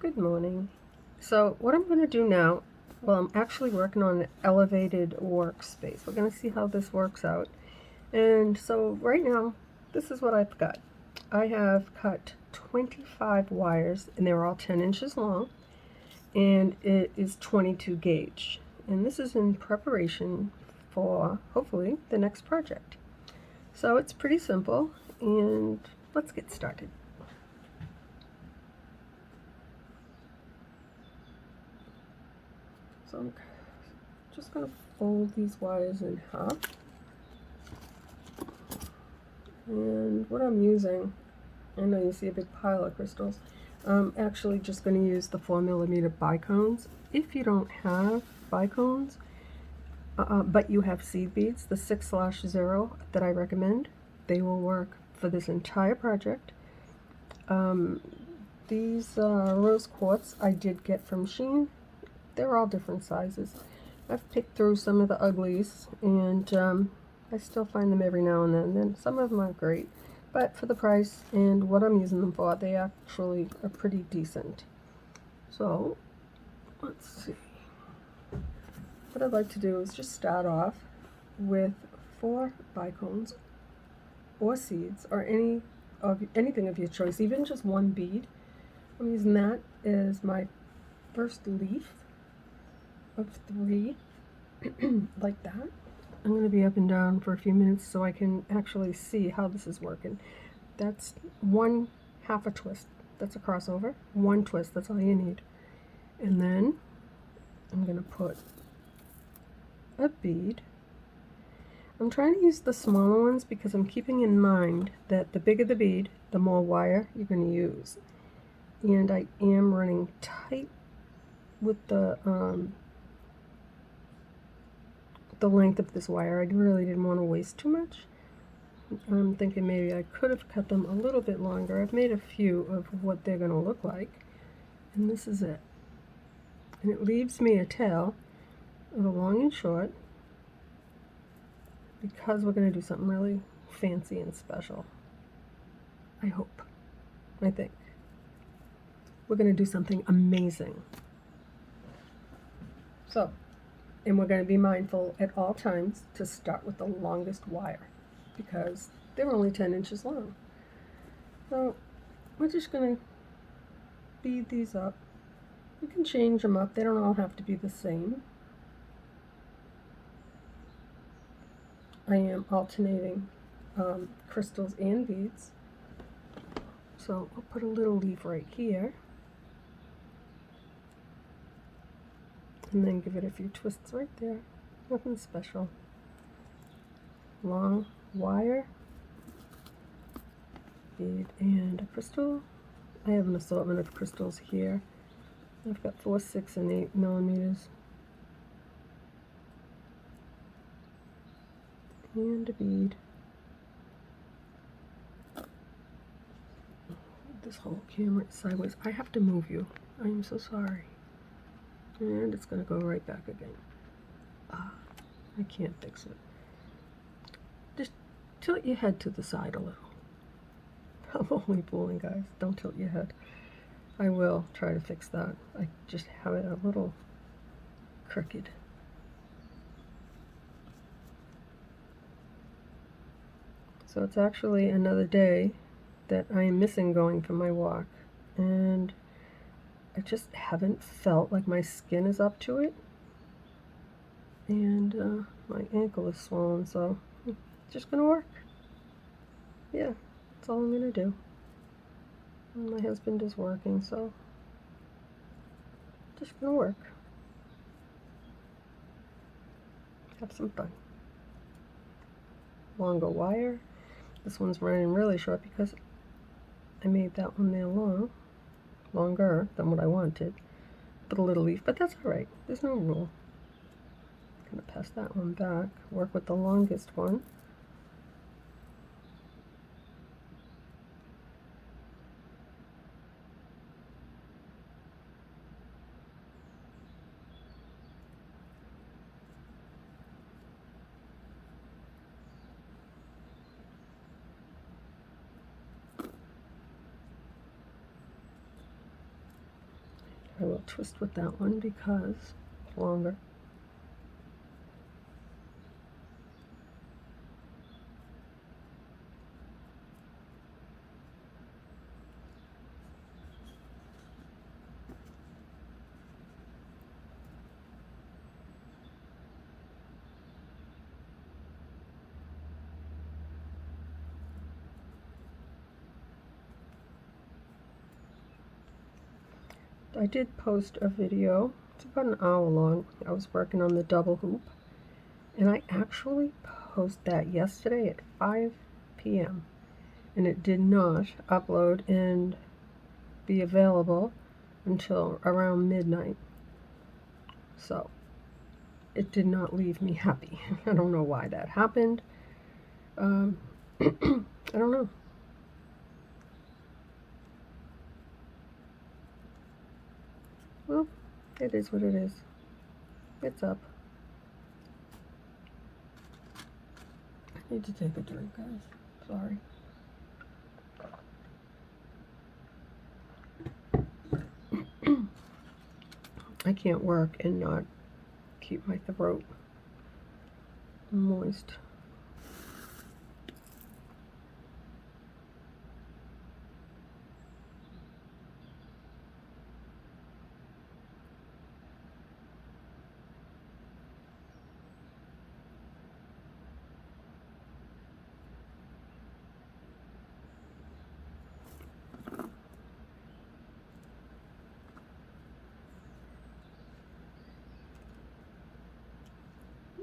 Good morning. So what I'm going to do now, well, I'm actually working on an elevated workspace. We're going to see how this works out. And so right now, this is what I've got. I have cut 25 wires, and they're all 10 inches long, and it is 22 gauge. And this is in preparation for, hopefully, the next project. So it's pretty simple, and let's get started. So I'm just going to fold these wires in half. And what I'm using, I know you see a big pile of crystals, I'm actually just going to use the 4mm bicones. If you don't have bicones, but you have seed beads, the 6/0 that I recommend, they will work for this entire project. These rose quartz I did get from Shein. They're all different sizes. I've picked through some of the uglies, and I still find them every now and then. And some of them are great, but for the price and what I'm using them for, they actually are pretty decent. So let's see. What I'd like to do is just start off with 4 bicones or seeds or anything of your choice, even just one bead. I'm using that as my first leaf of 3, like that. I'm going to be up and down for a few minutes so I can actually see how this is working. That's 1/2 a twist. That's a crossover. 1 twist, that's all you need. And then I'm going to put a bead. I'm trying to use the smaller ones because I'm keeping in mind that the bigger the bead, the more wire you're going to use. And I am running tight with the length of this wire. I really didn't want to waste too much. I'm thinking maybe I could have cut them a little bit longer. I've made a few of what they're going to look like, and this is it. And it leaves me a tail of a long and short because we're going to do something really fancy and special. I hope. I think. We're going to do something amazing. So, and we're going to be mindful at all times to start with the longest wire because they're only 10 inches long. So we're just going to bead these up. You can change them up. They don't all have to be the same. I am alternating crystals and beads. So I'll put a little leaf right here. And then give it a few twists right there. Nothing special. Long wire, bead, and a crystal. I have an assortment of crystals here. I've got 4, 6, and 8 millimeters. And a bead. This whole camera is sideways. I have to move you. I am so sorry. And it's going to go right back again. I can't fix it. Just tilt your head to the side a little. I'm only fooling, guys. Don't tilt your head. I will try to fix that. I just have it a little crooked. So it's actually another day that I am missing going for my walk. And I just haven't felt like my skin is up to it. And my ankle is swollen, so it's just gonna work. Yeah, that's all I'm gonna do. And my husband is working, so just gonna work. Have some fun. Longer wire. This one's running really short because I made that one there longer than what I wanted. Put a little leaf, but that's alright. There's no rule. I'm gonna pass that one back. Work with the longest one. I will twist with that one because it's longer. I did post a video, it's about an hour long. I was working on the double hoop, and I actually posted that yesterday at 5 p.m. and it did not upload and be available until around midnight. So it did not leave me happy. I don't know why that happened. I don't know. Well, it is what it is. It's up. I need to take a drink, guys. Sorry. I can't work and not keep my throat moist.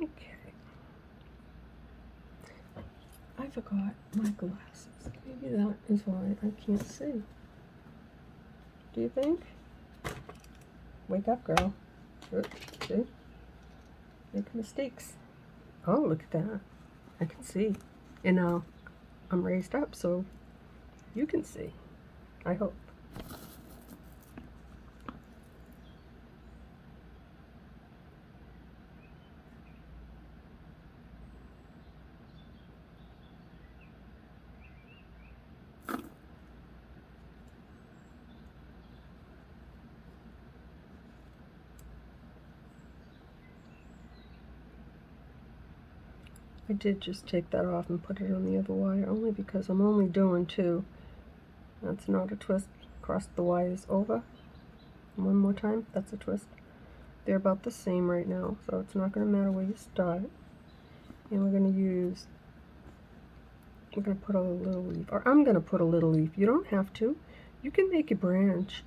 Okay. I forgot my glasses. Maybe that is why I can't see. Do you think? Wake up, girl. Good. See? Make mistakes. Oh, look at that. I can see. And now I'm raised up so you can see. I hope. I did just take that off and put it on the other wire only because I'm only doing two. That's not a twist. Cross the wires over. One more time. That's a twist. They're about the same right now, so it's not going to matter where you start. And we're going to put a little leaf, or I'm going to put a little leaf. You don't have to. You can make a branch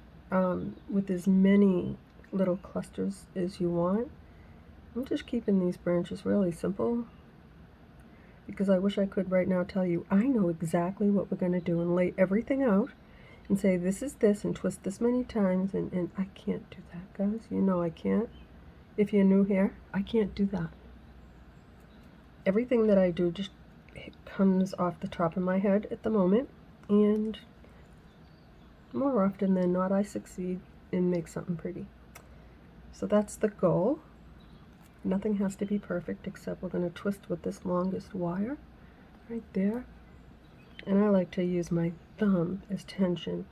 with as many little clusters as you want. I'm just keeping these branches really simple because I wish I could right now tell you I know exactly what we're going to do and lay everything out and say this is this and twist this many times, and I can't do that, guys. You know I can't. If you're new here, I can't do that. Everything that I do just comes off the top of my head at the moment, and more often than not I succeed and make something pretty. So that's the goal. Nothing has to be perfect except we're going to twist with this longest wire right there, and I like to use my thumb as tension,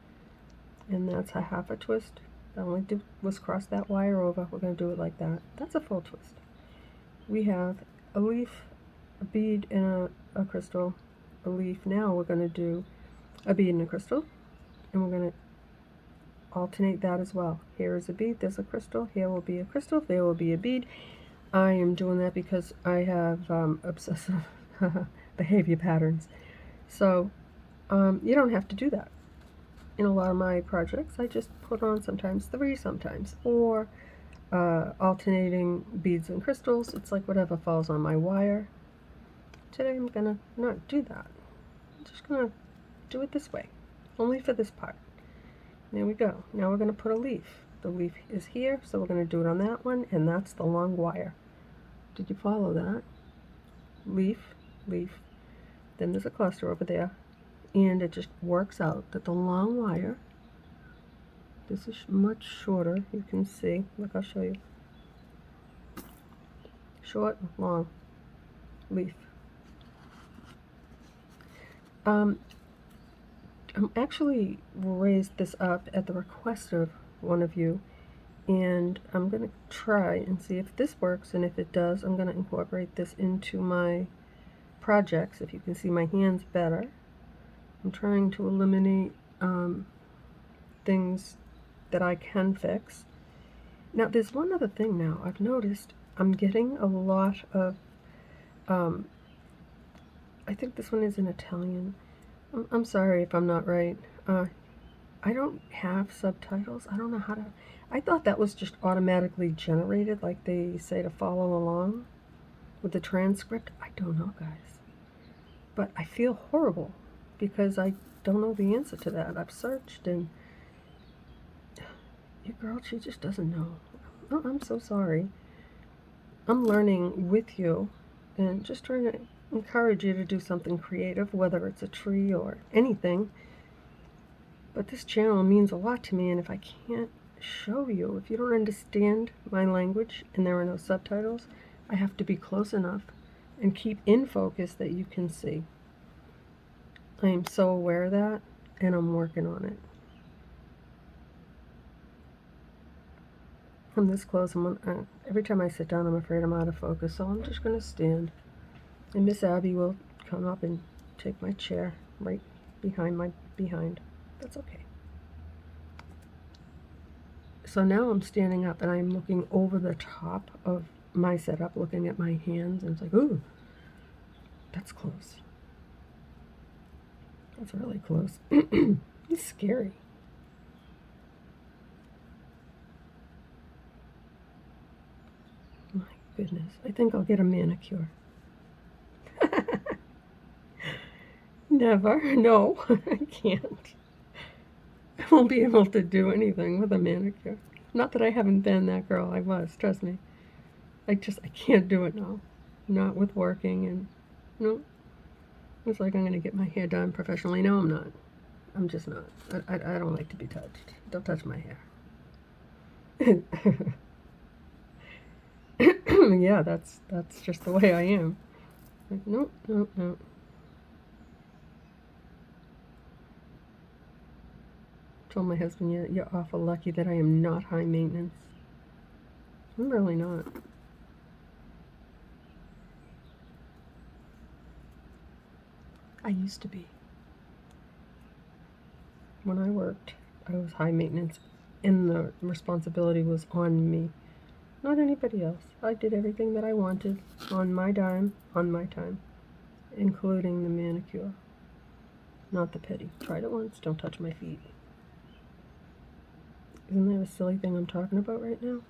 and that's a half a twist. All I only did was cross that wire over. We're going to do it like that. That's a full twist. We have a leaf, a bead, and a crystal. A leaf. Now we're going to do a bead and a crystal, and we're going to alternate that as well. Here is a bead, there's a crystal, here will be a crystal, there will be a bead. I am doing that because I have obsessive behavior patterns. So you don't have to do that. In a lot of my projects, I just put on sometimes 3, sometimes 4, alternating beads and crystals. It's like whatever falls on my wire. Today I'm gonna not do that. I'm just gonna do it this way, only for this part. There we go. Now we're gonna put a leaf. The leaf is here, so we're gonna do it on that one, and that's the long wire. Did you follow that? Leaf, leaf. Then there's a cluster over there, and it just works out that the long wire, this is much shorter, you can see. Look, I'll show you. Short, long, leaf. I'm actually raised this up at the request of one of you, and I'm going to try and see if this works, and if it does, I'm going to incorporate this into my projects. If you can see my hands better, I'm trying to eliminate things that I can fix. Now there's one other thing now I've noticed. I'm getting a lot of, I think this one is in Italian. I'm sorry if I'm not right. I don't have subtitles. I don't know how to, I thought that was just automatically generated, like they say to follow along with the transcript. I don't know, guys. But I feel horrible because I don't know the answer to that. I've searched, and your girl, she just doesn't know. Oh, I'm so sorry. I'm learning with you and just trying to encourage you to do something creative, whether it's a tree or anything. But this channel means a lot to me, and if I can't show you, if you don't understand my language and there are no subtitles, I have to be close enough and keep in focus that you can see. I am so aware of that, and I'm working on it. I'm this close. Every time I sit down, I'm afraid I'm out of focus, so I'm just going to stand. And Miss Abby will come up and take my chair right behind my behind. That's okay. So now I'm standing up and I'm looking over the top of my setup, looking at my hands, and it's like, ooh, that's close. That's really close. It's scary. My goodness. I think I'll get a manicure. Never. No, I can't. I won't be able to do anything with a manicure. Not that I haven't been that girl. I was, trust me. I can't do it now. Not with working, and no. It's like I'm going to get my hair done professionally. No, I'm not. I'm just not. I don't like to be touched. Don't touch my hair. Yeah, that's just the way I am. Like, nope, nope, nope. Told my husband, yeah, you're awful lucky that I am not high maintenance. I'm really not. I used to be. When I worked, I was high maintenance, and the responsibility was on me, not anybody else. I did everything that I wanted on my dime, on my time, including the manicure, not the pedi. Tried it once, don't touch my feet. Isn't that a silly thing I'm talking about right now?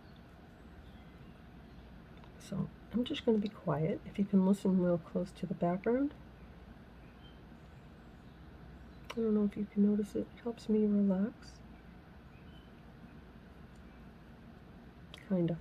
So I'm just going to be quiet. If you can listen real close to the background. I don't know if you can notice it. It helps me relax. Kinda.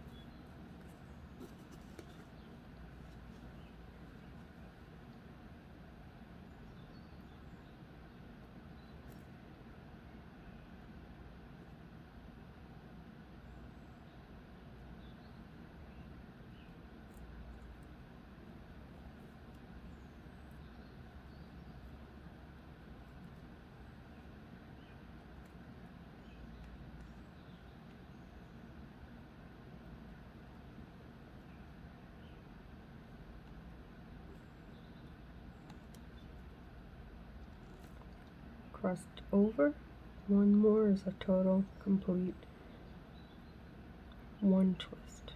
Crossed over. One more is a total complete one twist.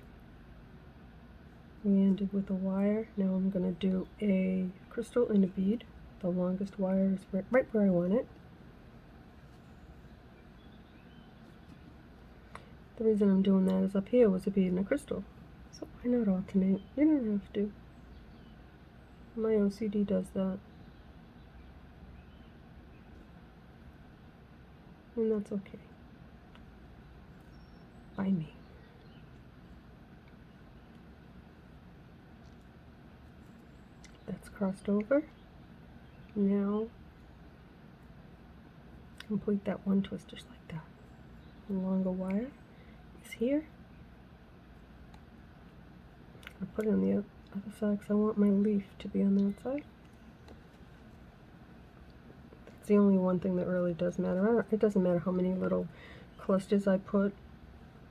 We ended with a wire. Now I'm going to do a crystal and a bead. The longest wire is right where I want it. The reason I'm doing that is up here was a bead and a crystal. So why not alternate? You don't have to. My OCD does that. And that's okay. By me. That's crossed over. Now complete that one twist just like that. The longer wire is here. I'll put it on the other side because I want my leaf to be on that side. That's the only one thing that really does matter. It doesn't matter how many little clusters I put.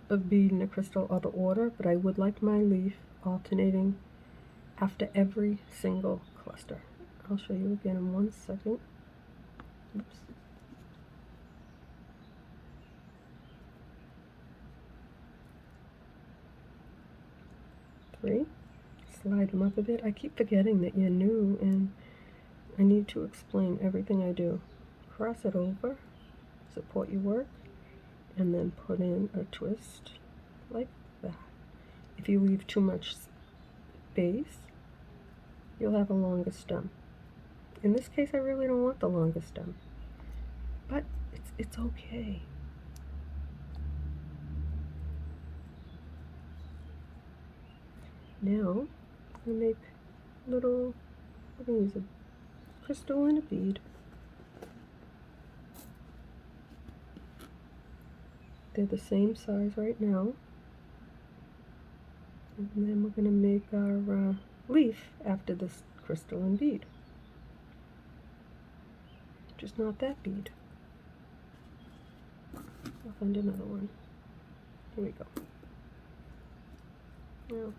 of bead and a crystal out of order, but I would like my leaf alternating after every single cluster. I'll show you again in 1 second. Oops. Three. Slide them up a bit. I keep forgetting that you're new and I need to explain everything I do. Cross it over, support your work, and then put in a twist like that. If you leave too much space, you'll have a longer stem. In this case, I really don't want the longest stem, but it's okay. Now, I'm going to make little, we're going to use a crystal and a bead. They're the same size right now. And then we're going to make our leaf after this crystal and bead. Just not that bead. I'll find another one. Here we go. Now,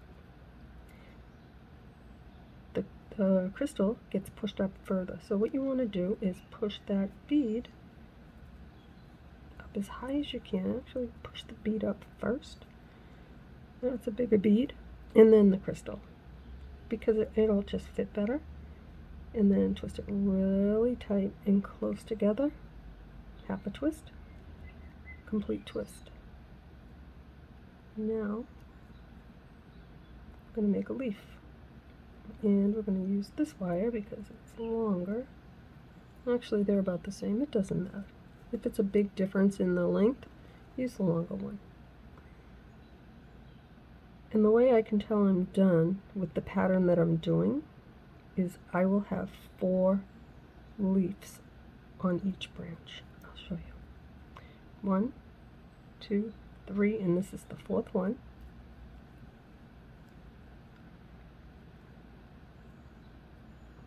the crystal gets pushed up further. So what you want to do is push that bead up as high as you can. Actually, push the bead up first. That's a bigger bead. And then the crystal. Because it'll just fit better. And then twist it really tight and close together. Half a twist. Complete twist. Now, I'm going to make a leaf. And we're going to use this wire because it's longer. Actually, they're about the same. It doesn't matter. If it's a big difference in the length, use the longer one. And the way I can tell I'm done with the pattern that I'm doing is I will have 4 leaves on each branch. I'll show you. 1, 2, 3, and this is the 4th one.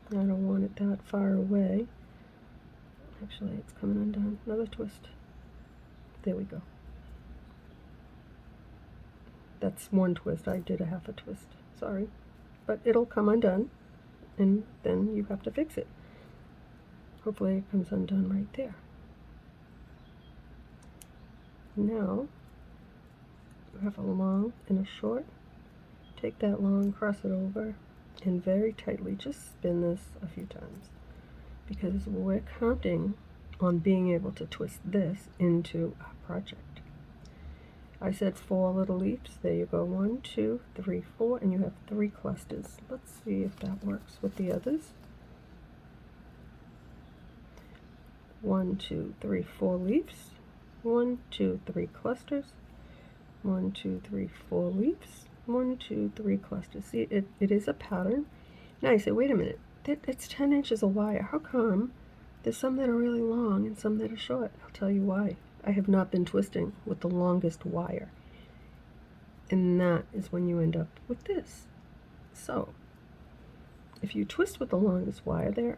I don't want it that far away. Actually, it's coming undone. Another twist. There we go. That's 1 twist. I did a half a twist. Sorry. But it'll come undone, and then you have to fix it. Hopefully it comes undone right there. Now, you have a long and a short. Take that long, cross it over, and very tightly just spin this a few times, because we're counting on being able to twist this into our project. I said 4 little leaves. There you go. 1, 2, 3, 4, and you have 3 clusters. Let's see if that works with the others. 1, 2, 3, 4 leaves. 1, 2, 3 clusters. 1, 2, 3, 4 leaves. 1, 2, 3 clusters. See, it is a pattern. Now you say, wait a minute, it's 10 inches of wire. How come there's some that are really long and some that are short? I'll tell you why. I have not been twisting with the longest wire. And that is when you end up with this. So, if you twist with the longest wire there,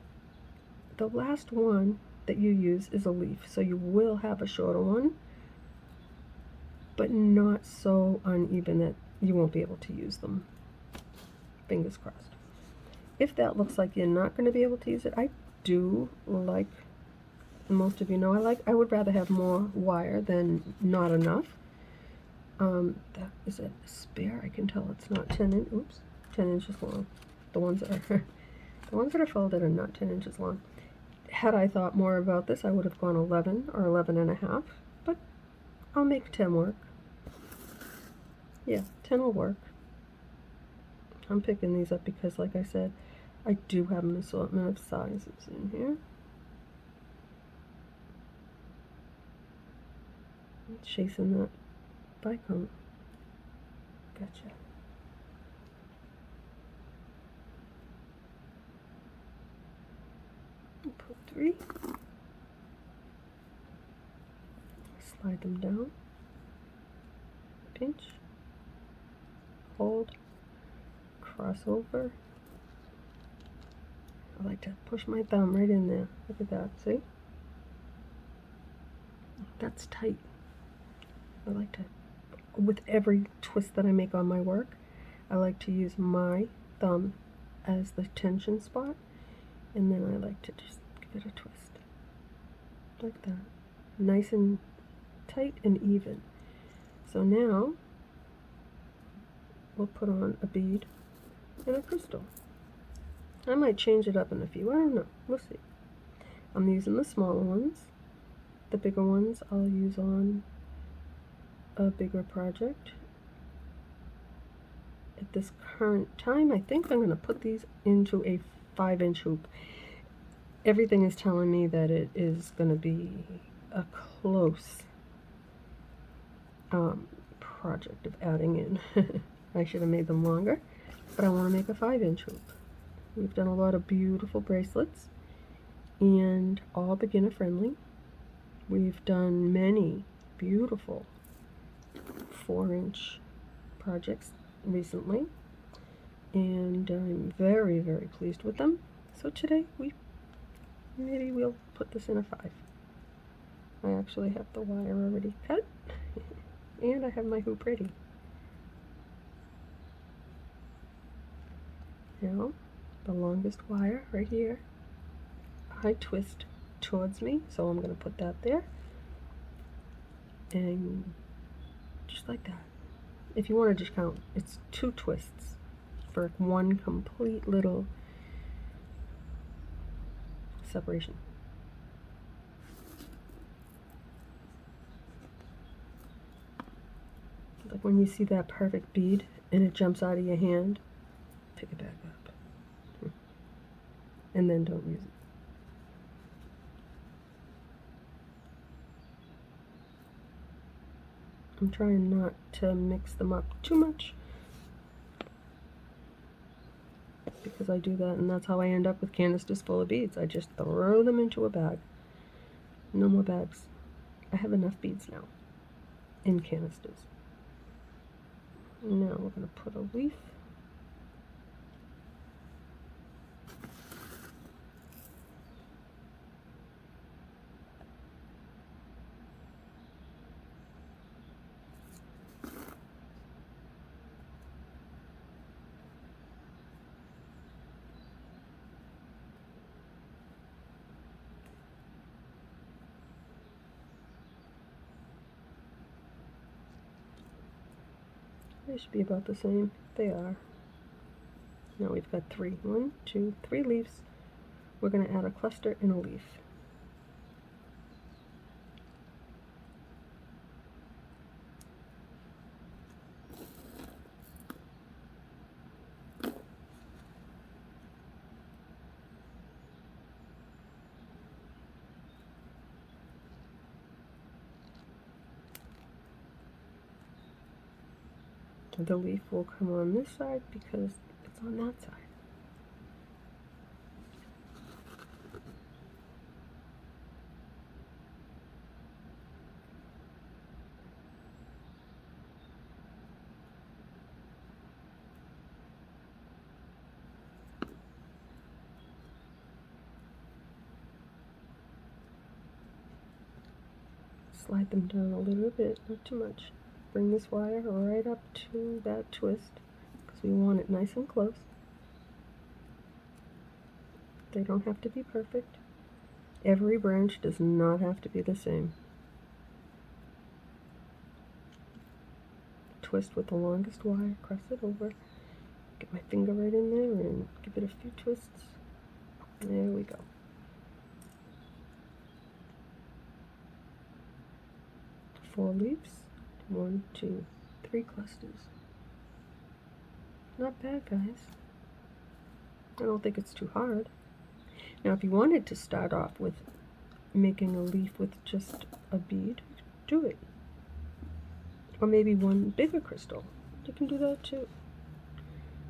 the last one that you use is a leaf. So you will have a shorter one, but not so uneven that you won't be able to use them. Fingers crossed. If that looks like you're not going to be able to use it, I do like, most of you know, I would rather have more wire than not enough. That is a spare. I can tell it's not 10 inches long. The ones that are folded are not 10 inches long. Had I thought more about this, I would have gone 11 or 11 and a half, but I'll make 10 work. Yeah, 10 will work. I'm picking these up because, like I said, I do have an assortment of sizes in here. Chasing that bicone. Gotcha. Put 3. Slide them down. Pinch. Hold. Cross over. I like to push my thumb right in there. Look at that, see? That's tight. I like to with every twist that I make on my work, I like to use my thumb as the tension spot, and then I like to just give it a twist like that, nice and tight and even. So now we'll put on a bead and a crystal. I might change it up in a few, I don't know, we'll see. I'm using the smaller ones. The bigger ones I'll use on a bigger project. At this current time, I think I'm going to put these into a 5-inch hoop. Everything is telling me that it is going to be a close project of adding in. I should have made them longer, but I want to make a 5-inch hoop. We've done a lot of beautiful bracelets, and all beginner friendly. We've done many beautiful 4-inch projects recently, and I'm very, very pleased with them. So today maybe we'll put this in a 5. I actually have the wire already cut and I have my hoop ready. Now the longest wire right here, I twist towards me, so I'm going to put that there, and just like that. If you want to just count, it's 2 twists for one complete little separation. Like when you see that perfect bead and it jumps out of your hand, pick it back up. And then don't use it. I'm trying not to mix them up too much, because I do that and that's how I end up with canisters full of beads. I just throw them into a bag. No more bags. I have enough beads now in canisters. Now we're going to put a leaf. They should be about the same. They are. Now we've got 3. 1, 2, 3 leaves. We're going to add a cluster and a leaf. The leaf will come on this side because it's on that side. Slide them down a little bit, not too much. Bring this wire right up to that twist because we want it nice and close. They don't have to be perfect. Every branch does not have to be the same. Twist with the longest wire, cross it over, get my finger right in there and give it a few twists. There we go. Four leaves. 1, 2, 3 clusters. Not bad, guys. I don't think it's too hard. Now, if you wanted to start off with making a leaf with just a bead, do it. Or maybe one bigger crystal. You can do that too.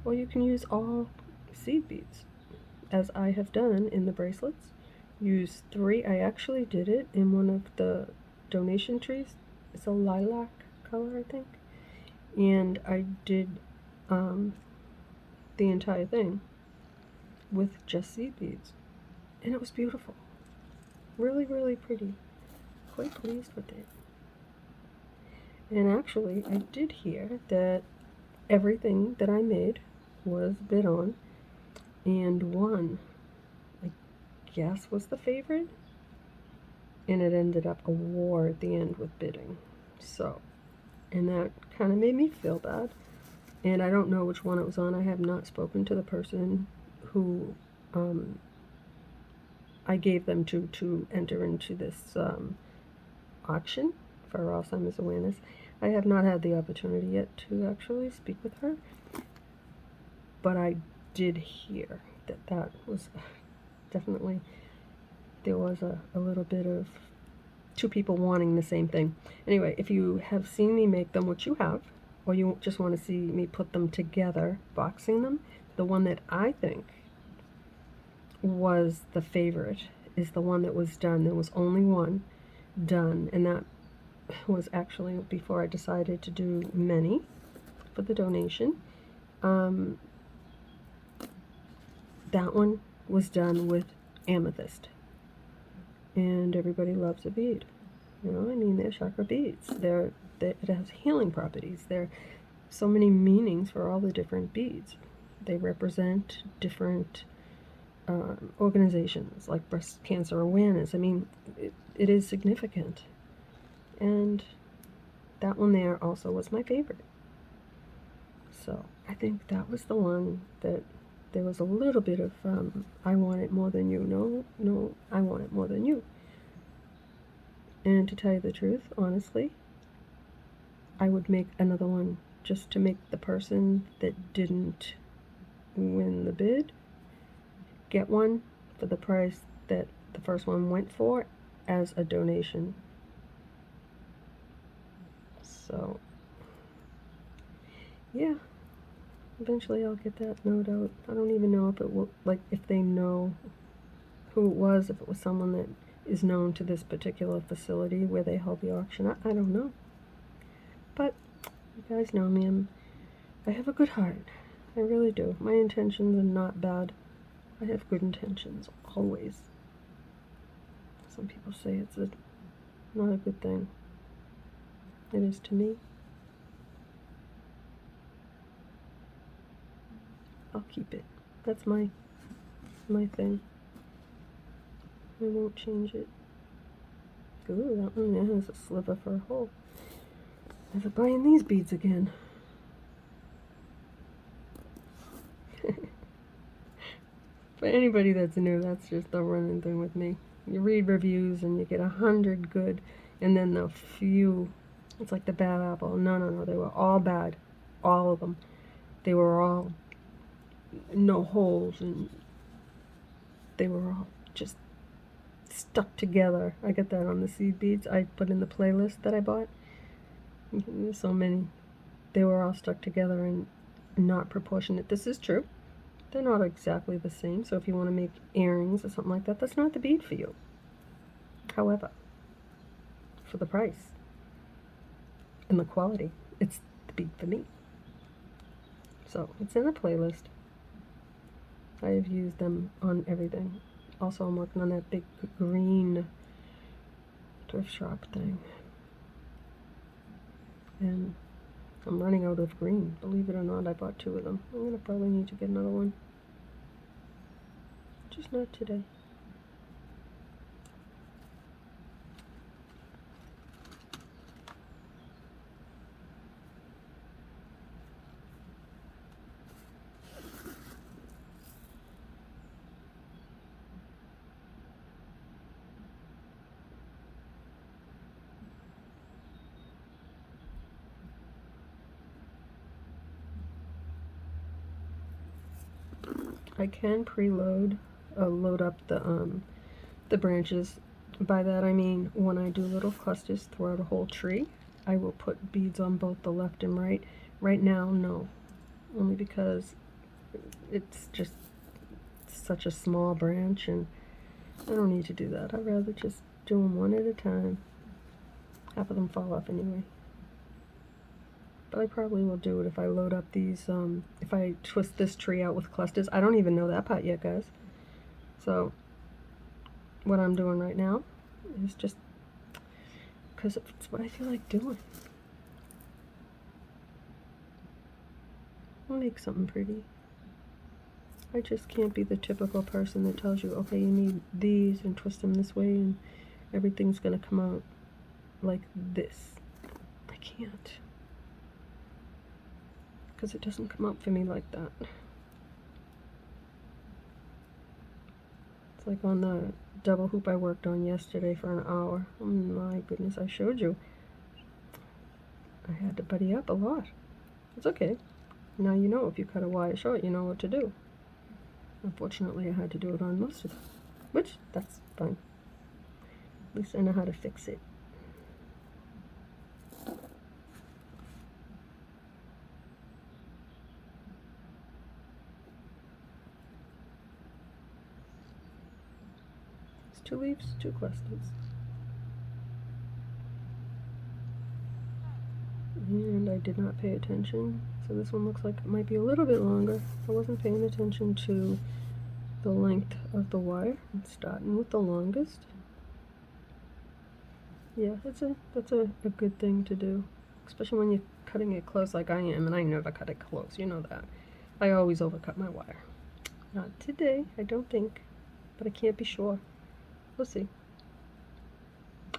Or you can use all seed beads, as I have done in the bracelets. Use 3. I actually did it in one of the donation trees. It's a lilac color, I think. And I did the entire thing with just seed beads. And it was beautiful. Really, really pretty. Quite pleased with it. And actually, I did hear that everything that I made was bid on, and one, I guess, was the favorite, and it ended up a war at the end with bidding. So, and that kind of made me feel bad. And I don't know which one it was on. I have not spoken to the person who I gave them to enter into this auction for Alzheimer's awareness. I have not had the opportunity yet to actually speak with her, but I did hear that that was definitely, there was a little bit of two people wanting the same thing. Anyway, if you have seen me make them, which you have, or you just want to see me put them together, boxing them, the one that I think was the favorite is the one that was done. There was only one done, and that was actually before I decided to do many for the donation. That one was done with amethyst, and everybody loves a bead. You know, I mean, they're chakra beads. It has healing properties. There are so many meanings for all the different beads. They represent different organizations, like breast cancer awareness. I mean, it is significant. And that one there also was my favorite. So I think that was the one that there was a little bit of, I want it more than you. No, I want it more than you. And to tell you the truth, honestly, I would make another one just to make the person that didn't win the bid get one for the price that the first one went for as a donation. So, yeah, eventually I'll get that, no doubt. I don't even know if it will, like, if they know who it was, if it was someone that is known to this particular facility where they held the auction. I don't know. But you guys know me. I have a good heart. I really do. My intentions are not bad. I have good intentions, always. Some people say it's not a good thing. It is to me. I'll keep it. That's my thing. I won't change it. Ooh, that one there has a sliver for a hole. Never buying these beads again. For anybody that's new, that's just the running thing with me. You read reviews and you get 100 good, and then the few, it's like the bad apple. No, they were all bad. All of them. They were all no holes, and they were all just stuck together. I got that on the seed beads I put in the playlist that I bought. There's so many. They were all stuck together and not proportionate. This is true. They're not exactly the same, so if you want to make earrings or something like that, that's not the bead for you. However, for the price and the quality, it's the bead for me. So it's in the playlist. I have used them on everything. Also, I'm working on that big green thrift shop thing. And I'm running out of green. Believe it or not, I bought 2 of them. I'm going to probably need to get another one. Just not today. I can preload, load up the branches. By that I mean when I do little clusters throughout a whole tree, I will put beads on both the left and right. Right now, no, only because it's just such a small branch, and I don't need to do that. I'd rather just do them one at a time. Half of them fall off anyway. But I probably will do it if I load up these, if I twist this tree out with clusters. I don't even know that part yet, guys. So, what I'm doing right now is just because it's what I feel like doing. I'll make something pretty. I just can't be the typical person that tells you, okay, you need these and twist them this way and everything's gonna come out like this. I can't. Because it doesn't come out for me like that. It's like on the double hoop I worked on yesterday for an hour. Oh my goodness, I showed you. I had to buddy up a lot. It's okay. Now you know if you cut a wire short, you know what to do. Unfortunately, I had to do it on most of them, which, that's fine. At least I know how to fix it. It's 2 leaves, 2 clusters. And I did not pay attention, so this one looks like it might be a little bit longer. I wasn't paying attention to the length of the wire. I'm starting with the longest. Yeah, that's a good thing to do, especially when you're cutting it close like I am, and I never cut it close, you know that. I always overcut my wire. Not today, I don't think, but I can't be sure. We'll see.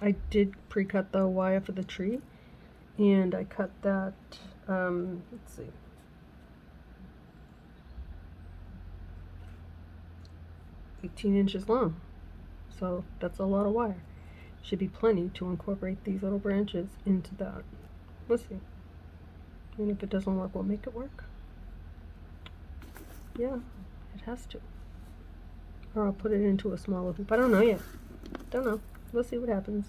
I did pre-cut the wire for the tree, and I cut that, let's see, 18 inches long, so that's a lot of wire. Should be plenty to incorporate these little branches into that. We'll see. And if it doesn't work, we'll make it work. Yeah, it has to. Or I'll put it into a smaller hoop. I don't know yet. Don't know. We'll see what happens.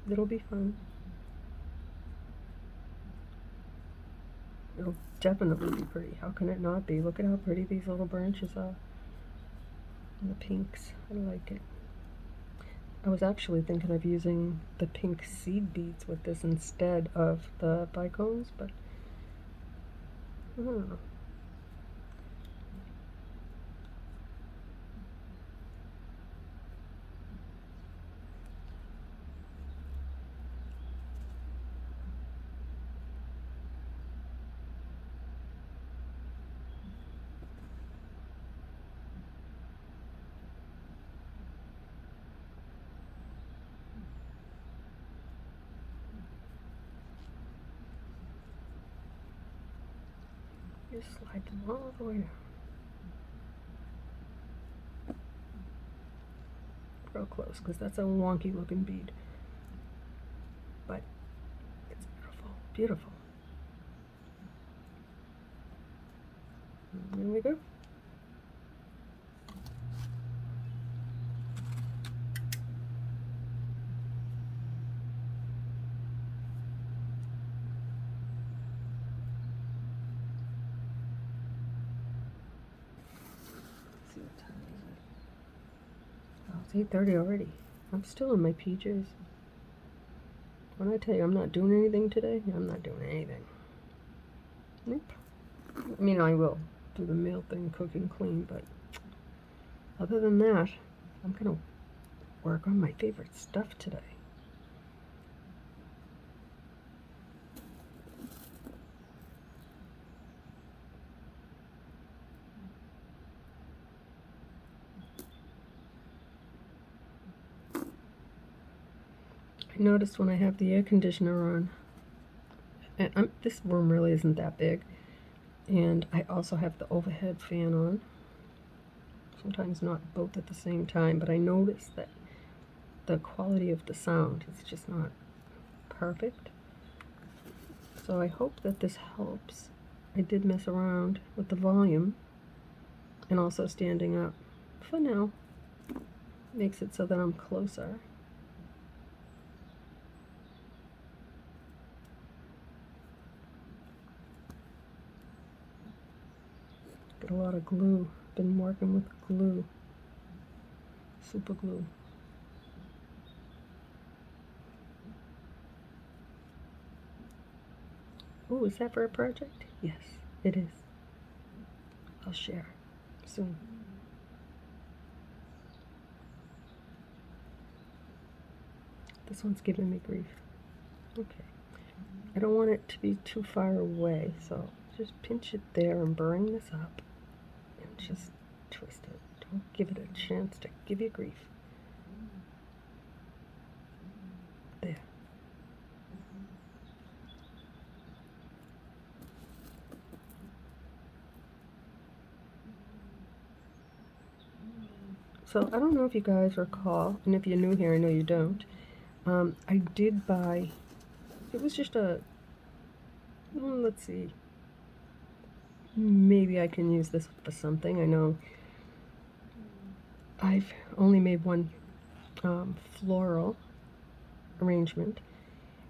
It'll be fun. It'll definitely be pretty. How can it not be? Look at how pretty these little branches are. And the pinks. I like it. I was actually thinking of using the pink seed beads with this instead of the bicones, but I don't know. Just slide them all the way down. Real close, because that's a wonky looking bead. But it's beautiful, beautiful. And there we go. See what time is it? Oh, it's 8:30 already. I'm still in my PJs. When I tell you I'm not doing anything today, I'm not doing anything. Nope. I mean, I will do the meal thing, cook and clean, but other than that, I'm gonna work on my favorite stuff today. I noticed when I have the air conditioner on, and this room really isn't that big, and I also have the overhead fan on. Sometimes not both at the same time, but I noticed that the quality of the sound is just not perfect. So I hope that this helps. I did mess around with the volume and also standing up. For now, makes it so that I'm closer. Got a lot of glue. Been working with glue. Super glue. Oh, is that for a project? Yes, it is. I'll share soon. This one's giving me grief. Okay. I don't want it to be too far away, so just pinch it there and bring this up and just twist it. Don't give it a chance to give you grief. There. So I don't know if you guys recall, and if you're new here, I know you don't. I did buy, it was just a, let's see, maybe I can use this for something. I know I've only made one floral arrangement,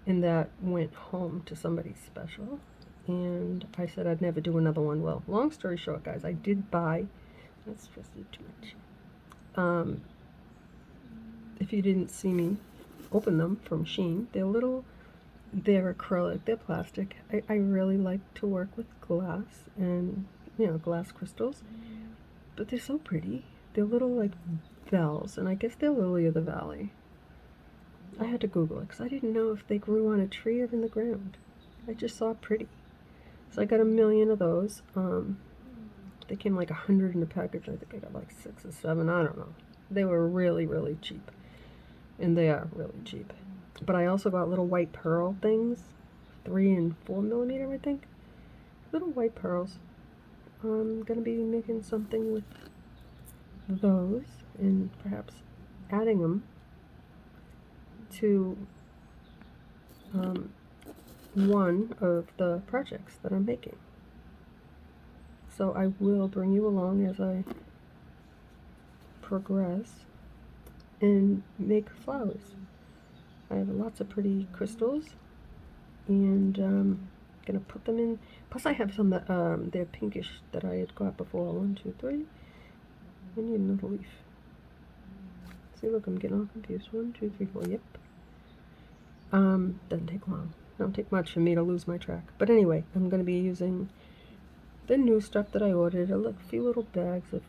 and that went home to somebody special, and I said I'd never do another one. Well, long story short, guys, I did buy, that's just too much. If you didn't see me open them from Shein, they're acrylic, they're plastic. I really like to work with glass and, glass crystals, but they're so pretty. They're little like bells, and I guess they're lily of the valley. I had to Google it because I didn't know if they grew on a tree or in the ground. I just saw it pretty. So I got a million of those. They came like 100 in a package. I think I got like 6 or 7. I don't know. They were really, really cheap. And they are really cheap. But I also got little white pearl things. 3 and 4 millimeter, I think. Little white pearls. I'm going to be making something with those. And perhaps adding them to one of the projects that I'm making. So I will bring you along as I progress and make flowers. I have lots of pretty crystals, and gonna put them in. Plus I have some that they're pinkish that I had got before. 1, 2, 3. I need another leaf. See, look, I'm getting all confused. 1, 2, 3, 4. Yep. Doesn't take long. Don't take much for me to lose my track. But anyway, I'm gonna be using the new stuff that I ordered. A few little bags of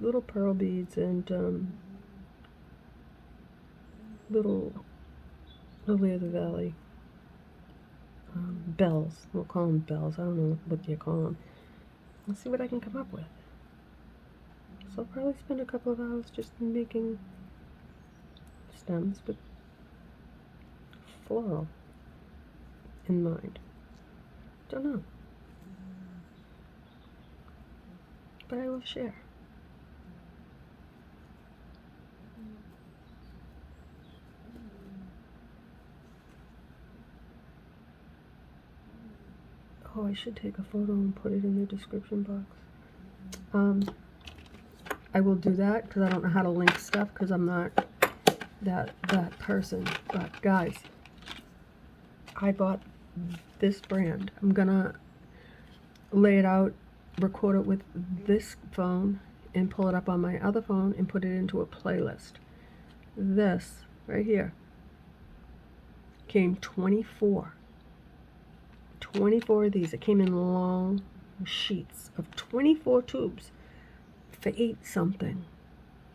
little pearl beads and little lily of the valley bells. We'll call them bells. I don't know what you call them. Let's see what I can come up with. So I'll probably spend a couple of hours just making stems with floral in mind. Don't know. But I will share. Oh, I should take a photo and put it in the description box. I will do that because I don't know how to link stuff because I'm not that person. But guys, I bought this brand. I'm gonna lay it out, record it with this phone, and pull it up on my other phone and put it into a playlist. This right here came 24 of these. It came in long sheets of 24 tubes for 8 something.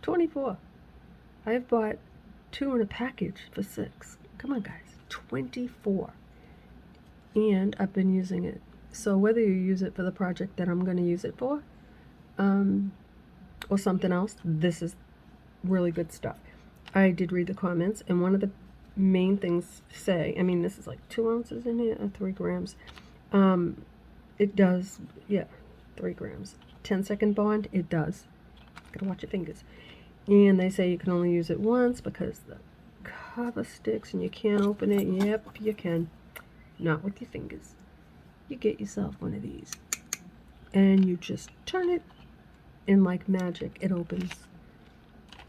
24. I've bought 2 in a package for 6. Come on, guys. 24. And I've been using it. So whether you use it for the project that I'm going to use it for, or something else, this is really good stuff. I did read the comments, and one of the main things say, I mean, this is like 2 ounces in here, 3 grams. It does, yeah, 3 grams. 10-second bond, it does. Gotta watch your fingers. And they say you can only use it once because the cover sticks and you can't open it. Yep, you can. Not with your fingers. You get yourself one of these, and you just turn it, and like magic, it opens.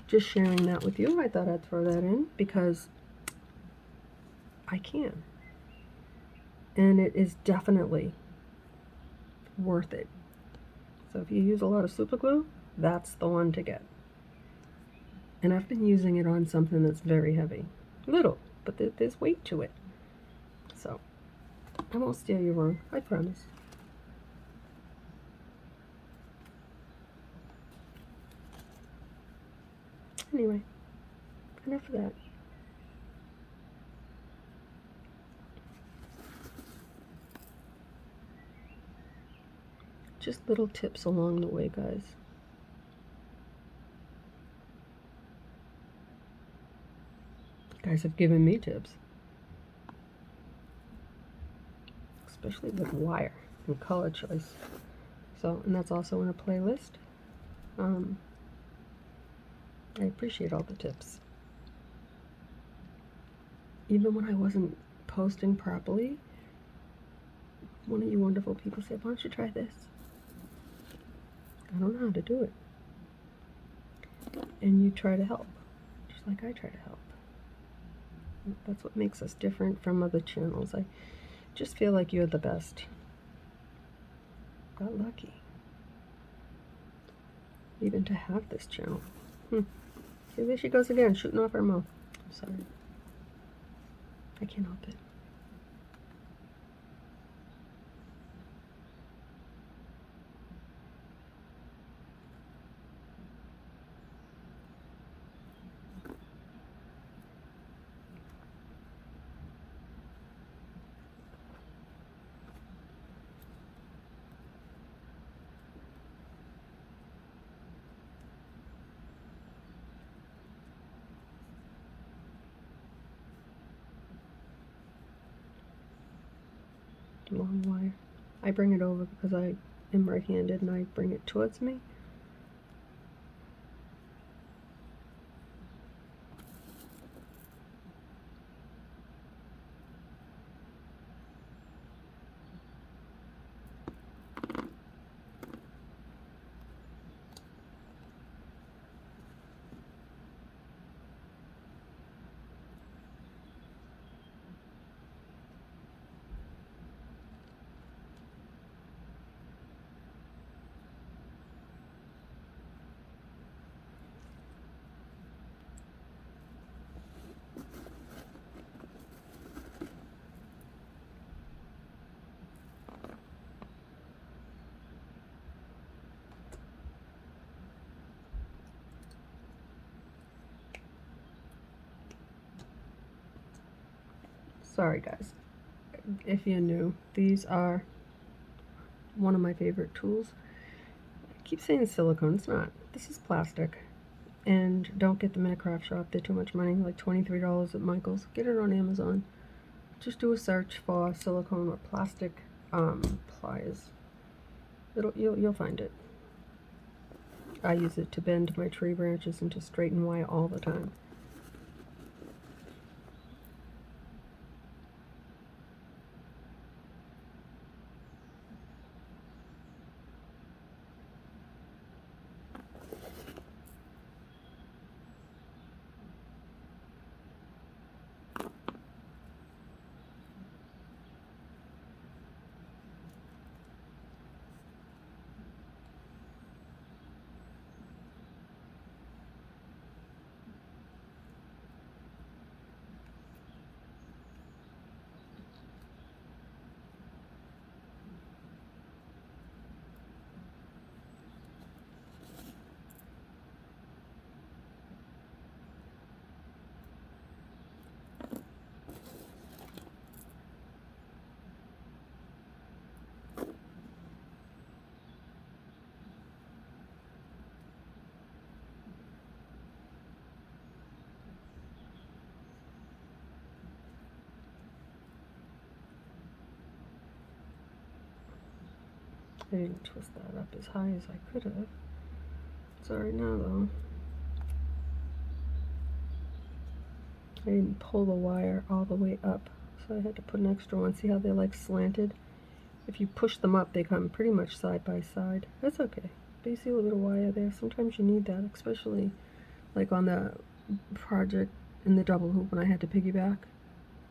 Just sharing that with you. I thought I'd throw that in because I can. And it is definitely worth it. So if you use a lot of super glue, that's the one to get. And I've been using it on something that's very heavy. Little, but there's weight to it. So I won't steer you wrong, I promise. Anyway, enough of that. Just little tips along the way, guys. You guys have given me tips. Especially with wire and color choice. So, and that's also in a playlist. I appreciate all the tips. Even when I wasn't posting properly, one of you wonderful people said, why don't you try this? I don't know how to do it. And you try to help, just like I try to help. That's what makes us different from other channels. I just feel like you're the best. Got lucky. Even to have this channel. See, there she goes again, shooting off her mouth. I'm sorry. I can't help it. Long wire. I bring it over because I am right-handed and I bring it towards me. Sorry guys, if you're new, these are one of my favorite tools. I keep saying silicone, it's not. This is plastic. And don't get them in a craft shop, they're too much money, like $23 at Michael's. Get it on Amazon. Just do a search for silicone or plastic pliers. You'll find it. I use it to bend my tree branches and to straighten wire all the time. I didn't twist that up as high as I could have. It's alright now though. I didn't pull the wire all the way up, so I had to put an extra one. See how they're like slanted? If you push them up, they come pretty much side by side. That's okay. But you see a little bit of wire there. Sometimes you need that, especially like on the project in the double hoop when I had to piggyback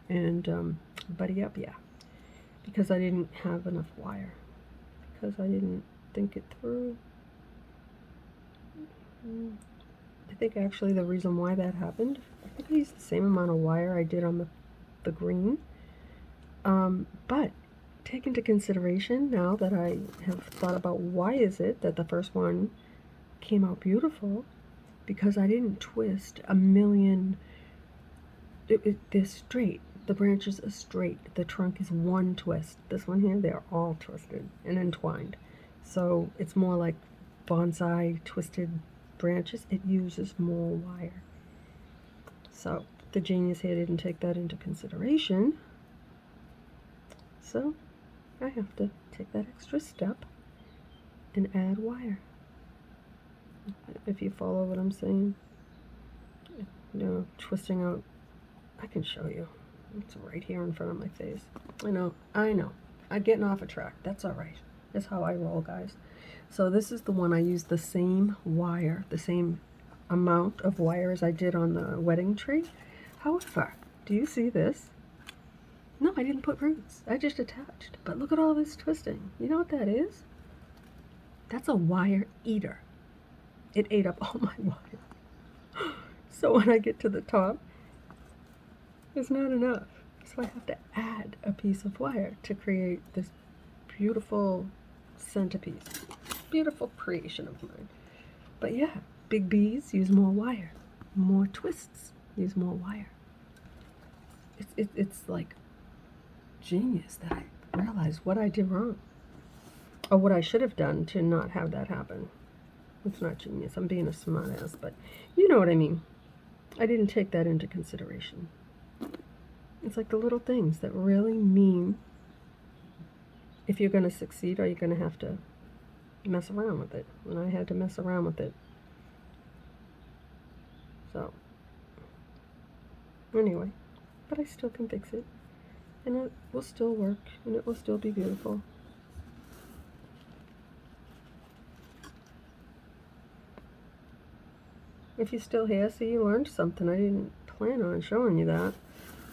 and buddy up, yeah. Because I didn't have enough wire. Because I didn't think it through. I think actually the reason why that happened, I think I used the same amount of wire I did on the green. But take into consideration now that I have thought about why is it that the first one came out beautiful, because I didn't twist a million. They're straight. The branches are straight. The trunk is one twist. This one here, they're all twisted and entwined. So it's more like bonsai twisted branches. It uses more wire. So the genius here didn't take that into consideration. So I have to take that extra step and add wire. If you follow what I'm saying, twisting out, I can show you. It's right here in front of my face. I know. I'm getting off a track. That's all right. That's how I roll, guys. So this is the one I used the same wire, the same amount of wire as I did on the wedding tree. However, do you see this? No, I didn't put roots. I just attached. But look at all this twisting. You know what that is? That's a wire eater. It ate up all my wire. So when I get to the top, it's not enough. So I have to add a piece of wire to create this beautiful centerpiece. Beautiful creation of mine. But yeah, big bees use more wire. More twists use more wire. It's like genius that I realized what I did wrong. Or what I should have done to not have that happen. It's not genius. I'm being a smartass, but you know what I mean. I didn't take that into consideration. It's like the little things that really mean if you're going to succeed or you're going to have to mess around with it. And I had to mess around with it. So, anyway, but I still can fix it. And it will still work. And it will still be beautiful. If you're still here, see, you learned something. I didn't plan on showing you that.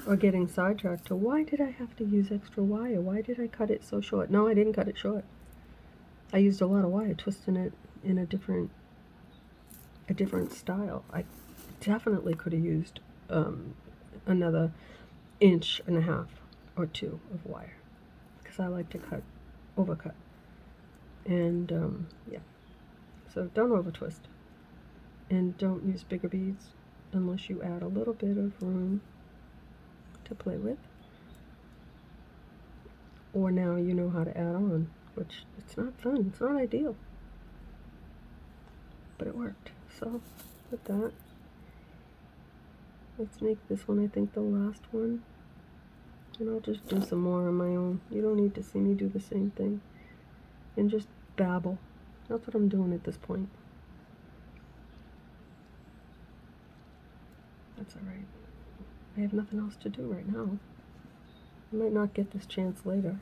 Or getting sidetracked to why did I have to use extra wire? Why did I cut it so short? No, I didn't cut it short. I used a lot of wire, twisting it in a different style. I definitely could have used another 1.5 or 2 inches of wire because I like to overcut. And yeah, so don't over twist. And don't use bigger beads unless you add a little bit of room to play with. Or now you know how to add on, which it's not fun, it's not ideal. But it worked. So with that, let's make this one, I think, the last one. And I'll just do some more on my own. You don't need to see me do the same thing. And just babble. That's what I'm doing at this point. That's alright. I have nothing else to do right now. I might not get this chance later.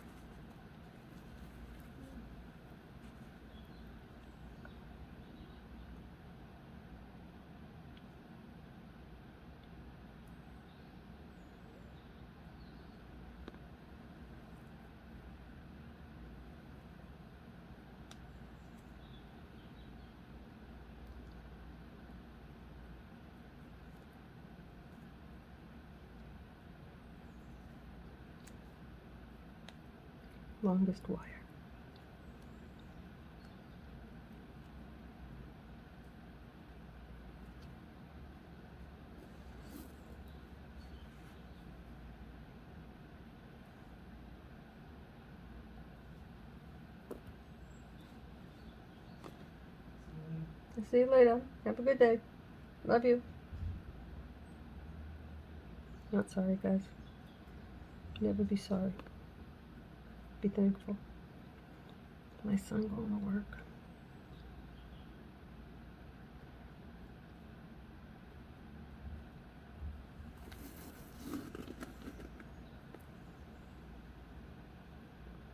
Longest wire. I'll see you later. Have a good day. Love you. Not sorry, guys. Never be sorry. Be thankful. My son going to work.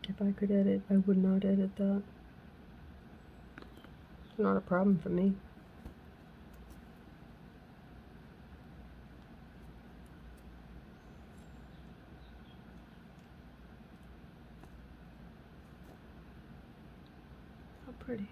If I could edit, I would not edit that. It's not a problem for me. How pretty.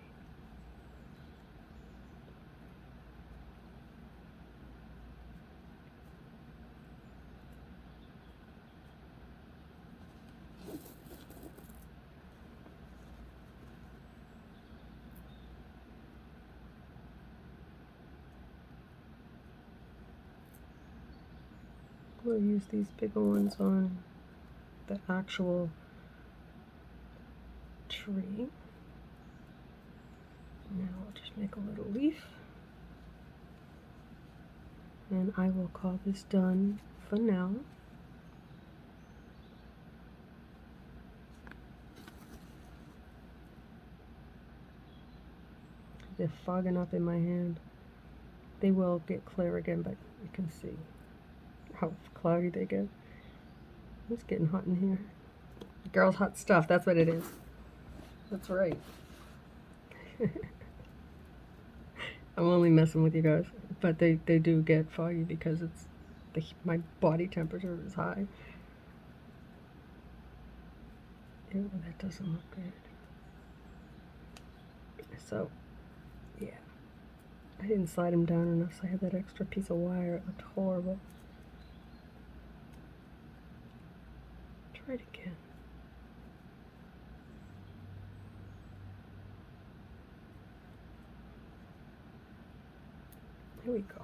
We'll use these bigger ones on the actual tree. Now I'll just make a little leaf. And I will call this done for now. They're fogging up in my hand. They will get clear again, but you can see how cloudy they get. It's getting hot in here. Girls' hot stuff, that's what it is. That's right. I'm only messing with you guys, but they do get foggy because my body temperature is high. Ew, that doesn't look good. So, yeah. I didn't slide them down enough, so I had that extra piece of wire. It looked horrible. Try it again. Here we go.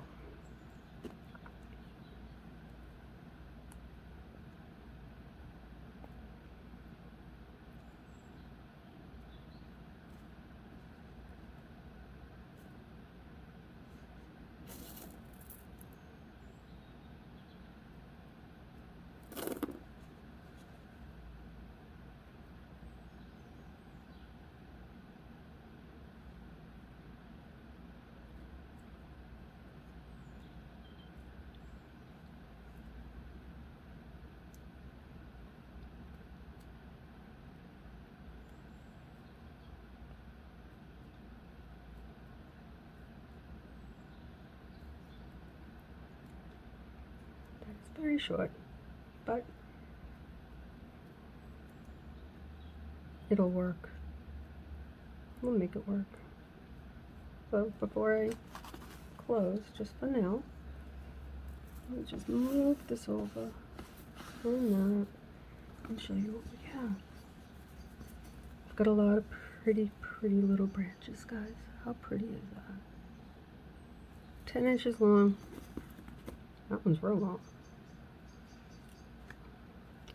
It's very short, but it'll work. We'll make it work. So before I close, just for now, let me just move this over and that and show you what we have. I've got a lot of pretty little branches, guys. How pretty is that? 10 inches long. That one's real long.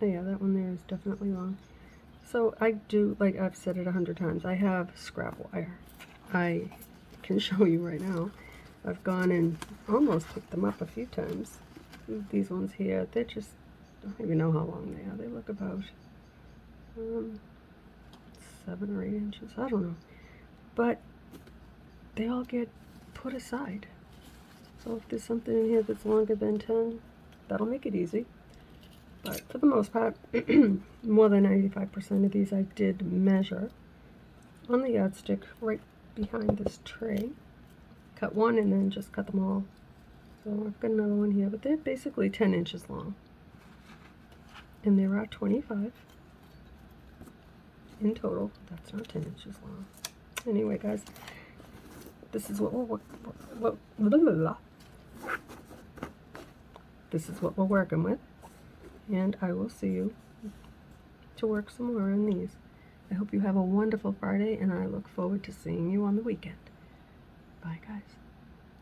Oh yeah, that one there is definitely long. So I do, like I've said it 100 times, I have scrap wire. I can show you right now. I've gone and almost picked them up a few times. These ones here, they're just, I don't even know how long they are. They look about 7 or 8 inches, I don't know. But they all get put aside. So if there's something in here that's longer than 10, that'll make it easy. But for the most part, more than 95% of these I did measure on the yardstick right behind this tray. Cut one and then just cut them all. So I've got another one here, but they're basically 10 inches long. And there are 25 in total. That's not 10 inches long. Anyway, guys, this is what we're working with. And I will see you to work some more on these. I hope you have a wonderful Friday, and I look forward to seeing you on the weekend. Bye, guys.